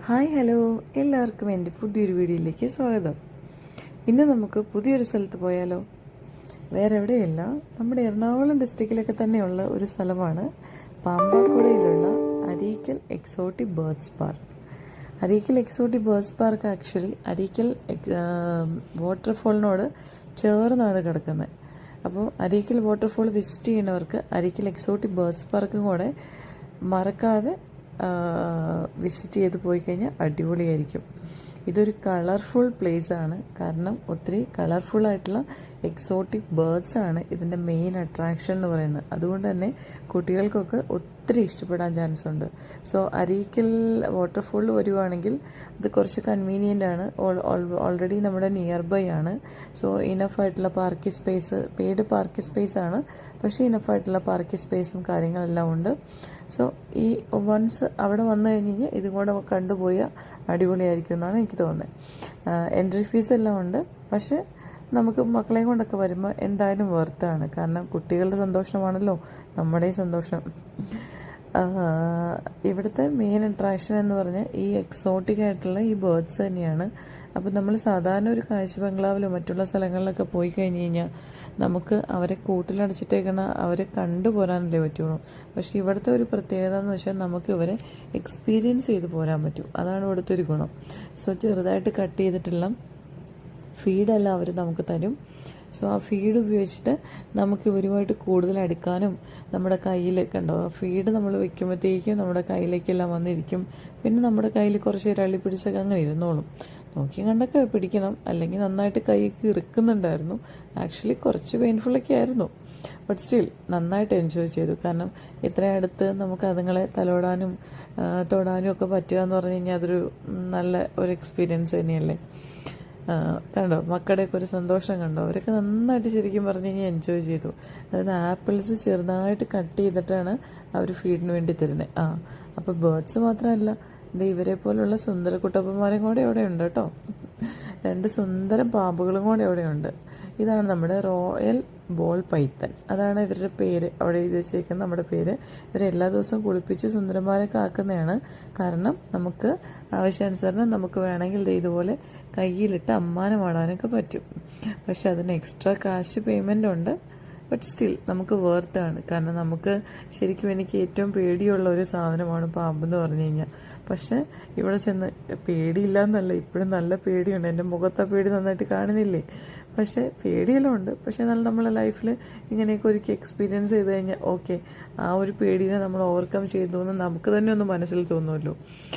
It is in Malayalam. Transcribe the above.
ഹായ് ഹലോ, എല്ലാവർക്കും എൻ്റെ പുതിയൊരു വീഡിയോയിലേക്ക് സ്വാഗതം. ഇന്ന് നമുക്ക് പുതിയൊരു സ്ഥലത്ത് പോയാലോ? വേറെ എവിടെയല്ല, നമ്മുടെ എറണാകുളം ഡിസ്ട്രിക്റ്റിലൊക്കെ തന്നെയുള്ള ഒരു സ്ഥലമാണ് പാമ്പാക്കുടയിലുള്ള Areekal exotic birds park. Areekal exotic birds park actually Areekal വാട്ടർഫോളിനോട് ചേർന്നാണ് കിടക്കുന്നത്. അപ്പോൾ അരീക്കൽ വാട്ടർഫോൾ വിസിറ്റ് ചെയ്യുന്നവർക്ക് അരീക്കൽ എക്സോട്ടിക് ബേർഡ്സ് പാർക്കും കൂടെ മറക്കാതെ വിസിറ്റ് ചെയ്ത് പോയി കഴിഞ്ഞാൽ അടിപൊളിയായിരിക്കും. ഇതൊരു കളർഫുൾ പ്ലേസ് ആണ്, കാരണം ഒത്തിരി കളർഫുള്ളായിട്ടുള്ള എക്സോട്ടിക് ബേർഡ്സ് ആണ് ഇതിൻ്റെ മെയിൻ അട്രാക്ഷൻ എന്ന് പറയുന്നത്. അതുകൊണ്ട് തന്നെ കുട്ടികൾക്കൊക്കെ ഒത്തിരി ഇഷ്ടപ്പെടാൻ ചാൻസ് ഉണ്ട്. സോ അരീക്കൽ വാട്ടർഫോളിൽ വരുവാണെങ്കിൽ അത് കുറച്ച് കൺവീനിയൻ്റ് ആണ്, ഓൾറെഡി നമ്മുടെ നിയർ ബൈ ആണ്. സോ ഇനഫായിട്ടുള്ള parking space, paid parking space ആണ്, പക്ഷേ ഇനഫായിട്ടുള്ള പാർക്കിംഗ് സ്പേസും കാര്യങ്ങളെല്ലാം ഉണ്ട്. സോ ഈ വൺസ് അവിടെ വന്നു കഴിഞ്ഞ് കഴിഞ്ഞാൽ ഇതും കൂടെ കണ്ടുപോയാൽ അടിപൊളിയായിരിക്കും എന്നാണ് എനിക്ക് തോന്നുന്നത്. എൻട്രി ഫീസ് എല്ലാം ഉണ്ട്, പക്ഷേ നമുക്ക് മക്കളെയും കൊണ്ടൊക്കെ വരുമ്പോൾ എന്തായാലും വെർത്താണ്, കാരണം കുട്ടികളുടെ സന്തോഷമാണല്ലോ നമ്മുടെയും സന്തോഷം. ഇവിടുത്തെ മെയിൻ അട്രാക്ഷൻ എന്ന് പറഞ്ഞാൽ ഈ എക്സോട്ടിക് ആയിട്ടുള്ള ഈ ബേർഡ്സ് തന്നെയാണ്. അപ്പോൾ നമ്മൾ സാധാരണ ഒരു കാഴ്ച ബംഗ്ലാവിലോ മറ്റുള്ള സ്ഥലങ്ങളിലൊക്കെ പോയി കഴിഞ്ഞ് കഴിഞ്ഞാൽ നമുക്ക് അവരെ കൂട്ടിലടച്ചിട്ടേക്കണ അവരെ കണ്ടുപോരാനല്ലേ പറ്റുള്ളൂ. പക്ഷേ ഇവിടുത്തെ ഒരു പ്രത്യേകത എന്ന് വെച്ചാൽ നമുക്ക് ഇവരെ എക്സ്പീരിയൻസ് ചെയ്ത് പോരാൻ പറ്റും. അതാണ് ഇവിടുത്തെ ഒരു ഗുണം. സോ ചെറുതായിട്ട് കട്ട് ചെയ്തിട്ടുള്ള ഫീഡെല്ലാം അവർ നമുക്ക് തരും. സോ ആ ഫീഡ് ഉപയോഗിച്ചിട്ട് നമുക്ക് ഇവരുമായിട്ട് കൂടുതൽ അടുക്കാനും, നമ്മുടെ കയ്യിൽ കണ്ടോ ആ ഫീഡ് നമ്മൾ വെക്കുമ്പോഴത്തേക്കും നമ്മുടെ കയ്യിലേക്കെല്ലാം വന്നിരിക്കും. പിന്നെ നമ്മുടെ കയ്യിൽ കുറച്ച് ഇരളി പിടിച്ചൊക്കെ അങ്ങനെ ഇരുന്നോളും. നോക്കി കണ്ടൊക്കെ പിടിക്കണം, അല്ലെങ്കിൽ നന്നായിട്ട് കൈക്ക് ഇറുക്കുന്നുണ്ടായിരുന്നു. ആക്ച്വലി കുറച്ച് പെയിൻഫുള്ളൊക്കെ ആയിരുന്നു, ബട്ട് സ്റ്റിൽ നന്നായിട്ട് എൻജോയ് ചെയ്തു. കാരണം ഇത്രയും അടുത്ത് നമുക്ക് അതുങ്ങളെ തലോടാനും തൊടാനും ഒക്കെ പറ്റുക എന്ന് പറഞ്ഞു കഴിഞ്ഞാൽ അതൊരു നല്ല ഒരു എക്സ്പീരിയൻസ് തന്നെയല്ലേ. കണ്ടോ മക്കളുടെയൊക്കെ ഒരു സന്തോഷം കണ്ടോ, അവരൊക്കെ നന്നായിട്ട് ശരിക്കും പറഞ്ഞു കഴിഞ്ഞാൽ എൻജോയ് ചെയ്തു. അതായത് ആപ്പിൾസ് ചെറുതായിട്ട് കട്ട് ചെയ്തിട്ടാണ് അവർ ഫീഡിന് വേണ്ടി തരുന്നത്. അപ്പോൾ ബേർഡ്സ് മാത്രമല്ല, ഇത് ഇവരെ പോലുള്ള സുന്ദര കുട്ടപ്പന്മാരും കൂടെ അവിടെ ഉണ്ട് കേട്ടോ. 2 സുന്ദരം പാമ്പുകളും കൂടെ അവിടെ ഉണ്ട്. ഇതാണ് നമ്മുടെ റോയൽ ബോൾ പൈത്തൻ, അതാണ് ഇവരുടെ പേര്. അവിടെ എഴുതി വെച്ചേക്കുന്ന നമ്മുടെ പേര്. ഇവരെല്ലാ ദിവസവും കുളിപ്പിച്ച് സുന്ദരന്മാരൊക്കെ ആക്കുന്നതാണ്. കാരണം നമുക്ക് ആവശ്യാനുസരണം നമുക്ക് വേണമെങ്കിൽ ഇതുപോലെ കയ്യിലിട്ട് അമ്മാനമാടാനൊക്കെ പറ്റും. പക്ഷെ അതിന് എക്സ്ട്രാ കാശ് പേയ്മെൻ്റ് ഉണ്ട്, ബട്ട് സ്റ്റിൽ നമുക്ക് വേർത്താണ്. കാരണം നമുക്ക് ശരിക്കും എനിക്ക് ഏറ്റവും പേടിയുള്ള ഒരു സാധനമാണ് പാമ്പെന്ന് പറഞ്ഞു കഴിഞ്ഞാൽ. പക്ഷേ ഇവിടെ ചെന്ന് പേടിയില്ല എന്നല്ല, ഇപ്പോഴും നല്ല പേടിയുണ്ട്. എൻ്റെ മുഖത്തെ പേടി നന്നായിട്ട് കാണുന്നില്ലേ? പക്ഷേ പേടിയെല്ലാം ഉണ്ട്. പക്ഷേ എന്നാലും നമ്മളെ ലൈഫിൽ ഇങ്ങനെയൊക്കെ ഒരിക്കൽ എക്സ്പീരിയൻസ് ചെയ്ത് കഴിഞ്ഞാൽ ഓക്കെ, ആ ഒരു പേടിയെ നമ്മൾ ഓവർകം ചെയ്തു എന്ന് നമുക്ക് തന്നെ ഒന്ന് മനസ്സിൽ തോന്നുമല്ലോ.